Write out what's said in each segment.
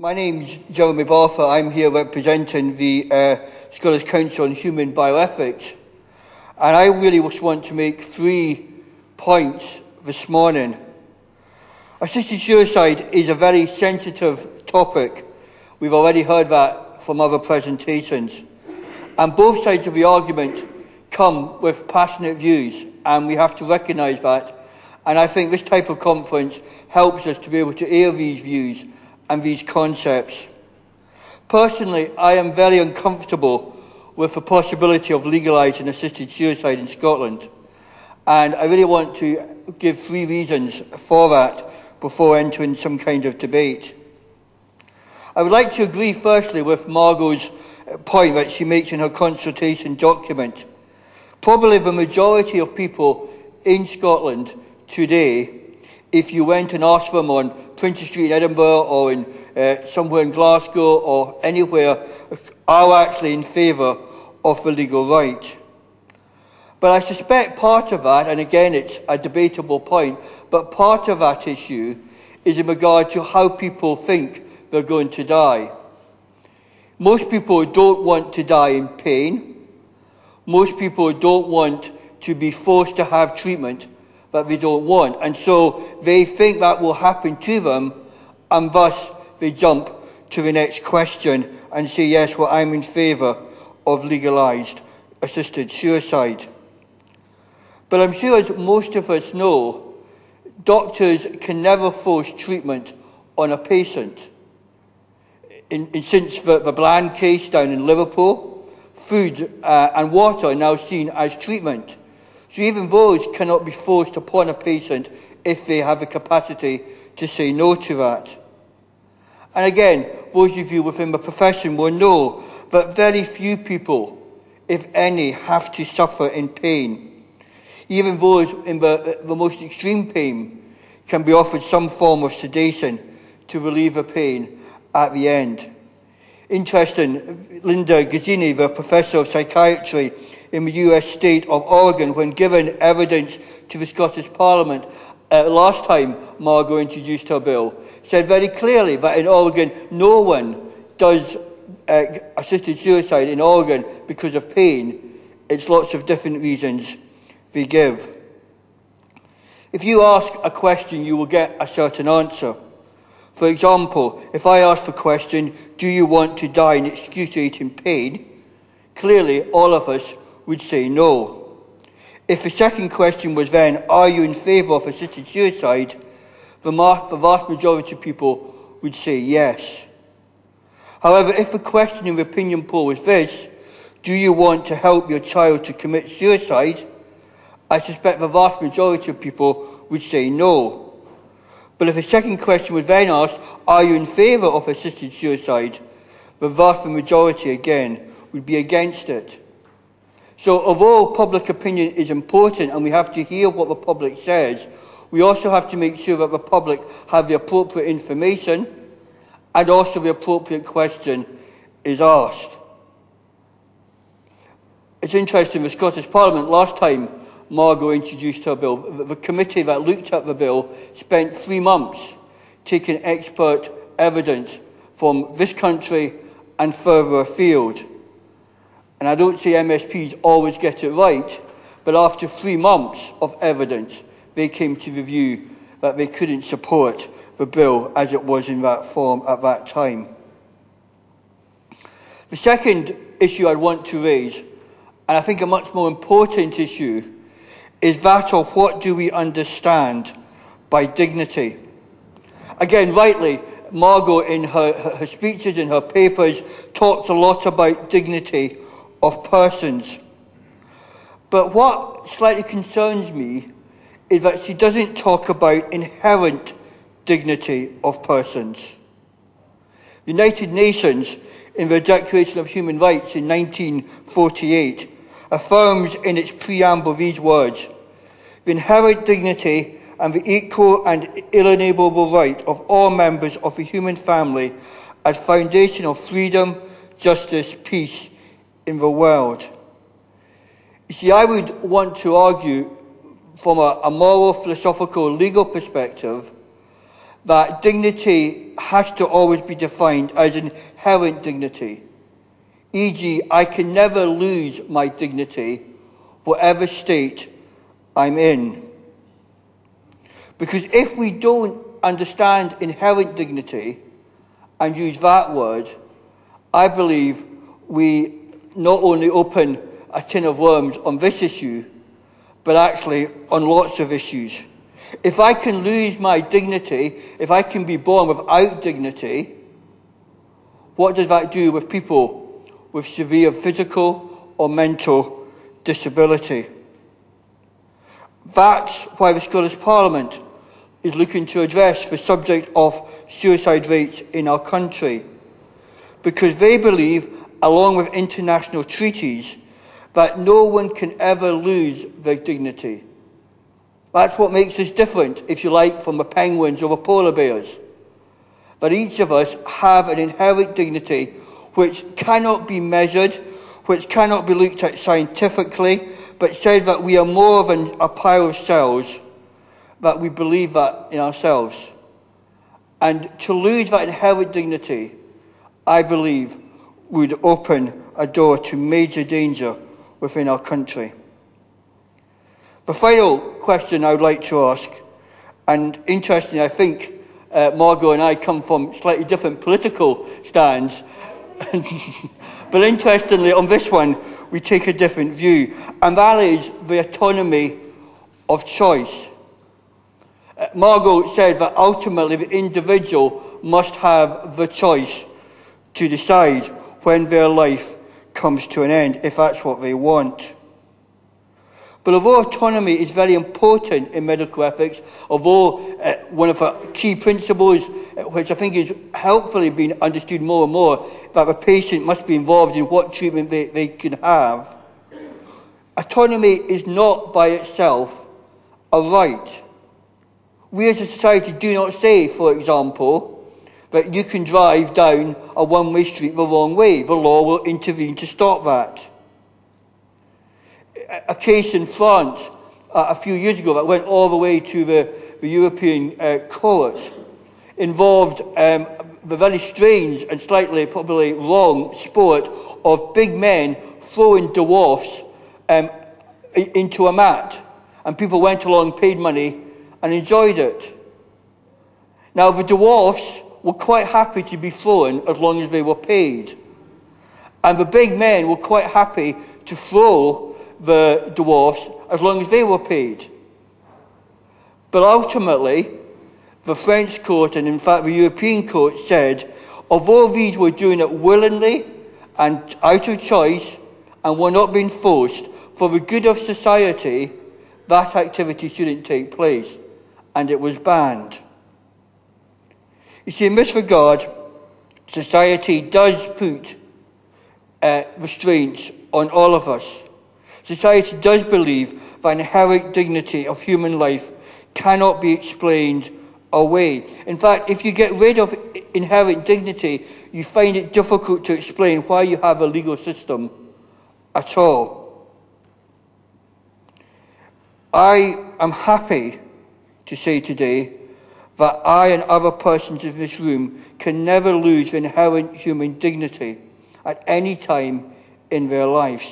My name's Jeremy Balfour. I'm here representing the Scottish Council on Human Bioethics. And I really just want to make 3 points this morning. Assisted suicide is a very sensitive topic. We've already heard that from other presentations. And both sides of the argument come with passionate views, and we have to recognise that. And I think this type of conference helps us to be able to air these views and these concepts. Personally, I am very uncomfortable with the possibility of legalising assisted suicide in Scotland. And I really want to give 3 reasons for that before entering some kind of debate. I would like to agree firstly with Margot's point that she makes in her consultation document. Probably the majority of people in Scotland today, if you went and asked them on Princes Street in Edinburgh or in somewhere in Glasgow or anywhere, are actually in favour of the legal right. But I suspect part of that, and again it's a debatable point, but part of that issue is in regard to how people think they're going to die. Most people don't want to die in pain. Most people don't want to be forced to have treatment that they don't want. And so they think that will happen to them, and thus they jump to the next question and say, yes, well, I'm in favour of legalised assisted suicide. But I'm sure, as most of us know, doctors can never force treatment on a patient. Since the Bland case down in Liverpool, food and water are now seen as treatment. So even those cannot be forced upon a patient if they have the capacity to say no to that. And again, those of you within the profession will know that very few people, if any, have to suffer in pain. Even those in the most extreme pain can be offered some form of sedation to relieve the pain at the end. Interesting, Linda Gazzini, the professor of psychiatry in the US state of Oregon, when given evidence to the Scottish Parliament last time Margot introduced her bill, said very clearly that in Oregon no one does assisted suicide in Oregon because of pain. It's lots of different reasons they give. If you ask a question, you will get a certain answer. For example, if I ask the question, do you want to die in excruciating pain? Clearly, all of us would say no. If the second question was then, are you in favour of assisted suicide? The vast majority of people would say yes. However, if the question in the opinion poll was this, do you want to help your child to commit suicide? I suspect the vast majority of people would say no. But if the second question was then asked, are you in favour of assisted suicide? The vast majority, again, would be against it. So although public opinion is important and we have to hear what the public says, we also have to make sure that the public have the appropriate information and also the appropriate question is asked. It's interesting, the Scottish Parliament, last time Margot introduced her bill, the committee that looked at the bill spent 3 months taking expert evidence from this country and further afield. And I don't say MSPs always get it right, but after 3 months of evidence, they came to the view that they couldn't support the bill as it was in that form at that time. The second issue I want to raise, and I think a much more important issue, is that of what do we understand by dignity. Again, rightly, Margot in her speeches, in her papers, talks a lot about dignity of persons. But what slightly concerns me is that she doesn't talk about inherent dignity of persons. The United Nations, in the Declaration of Human Rights in 1948, affirms in its preamble these words: the inherent dignity and the equal and inalienable right of all members of the human family as foundation of freedom, justice, peace in the world. You see, I would want to argue from a moral, philosophical, legal perspective that dignity has to always be defined as inherent dignity. E.g., I can never lose my dignity, whatever state I'm in. Because if we don't understand inherent dignity and use that word, I believe we not only open a tin of worms on this issue, but actually on lots of issues. If I can lose my dignity, if I can be born without dignity, what does that do with people with severe physical or mental disability? That's why the Scottish Parliament is looking to address the subject of suicide rates in our country, because they believe, along with international treaties, that no one can ever lose their dignity. That's what makes us different, if you like, from the penguins or the polar bears. That each of us have an inherent dignity which cannot be measured, which cannot be looked at scientifically, but says that we are more than a pile of cells, that we believe that in ourselves. And to lose that inherent dignity, I believe, would open a door to major danger within our country. The final question I would like to ask, and interestingly, I think Margot and I come from slightly different political stands, but interestingly, on this one, we take a different view, and that is the autonomy of choice. Margot said that ultimately the individual must have the choice to decide when their life comes to an end, if that's what they want. But although autonomy is very important in medical ethics, although one of the key principles, which I think is helpfully being understood more and more, that the patient must be involved in what treatment they can have, autonomy is not by itself a right. We as a society do not say, for example, that you can drive down a one-way street the wrong way. The law will intervene to stop that. A case in France a few years ago that went all the way to the European court involved the very strange and slightly probably wrong sport of big men throwing dwarfs into a mat. And people went along, paid money, and enjoyed it. Now, the dwarfs were quite happy to be thrown as long as they were paid. And the big men were quite happy to throw the dwarfs as long as they were paid. But ultimately, the French court, and in fact the European court, said, although these were doing it willingly and out of choice and were not being forced, for the good of society, that activity shouldn't take place, and it was banned. You see, in this regard, society does put restraints on all of us. Society does believe that inherent dignity of human life cannot be explained away. In fact, if you get rid of inherent dignity, you find it difficult to explain why you have a legal system at all. I am happy to say today that I and other persons in this room can never lose inherent human dignity at any time in their lives.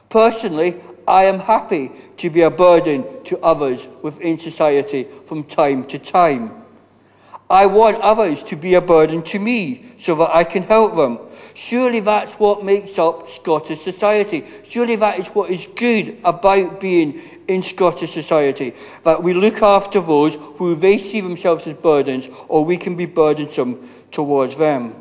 Personally, I am happy to be a burden to others within society from time to time. I want others to be a burden to me so that I can help them. Surely that's what makes up Scottish society. Surely that is what is good about being in Scottish society, that we look after those who they see themselves as burdens, or we can be burdensome towards them.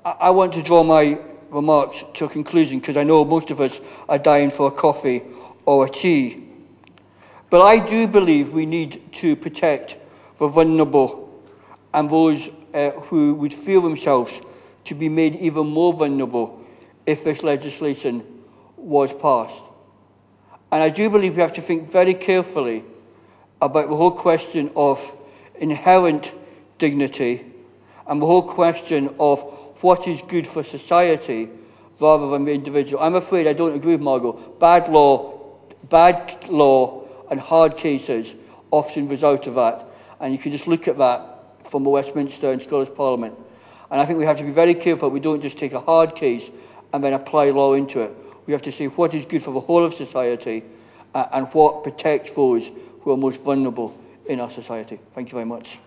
I want to draw my remarks to a conclusion, because I know most of us are dying for a coffee or a tea. But I do believe we need to protect the vulnerable and those who would feel themselves to be made even more vulnerable if this legislation was passed. And I do believe we have to think very carefully about the whole question of inherent dignity and the whole question of what is good for society rather than the individual. I'm afraid I don't agree with Margot. Bad law and hard cases often result of that. And you can just look at that from the Westminster and Scottish Parliament. And I think we have to be very careful we don't just take a hard case and then apply law into it. We have to say what is good for the whole of society and what protects those who are most vulnerable in our society. Thank you very much.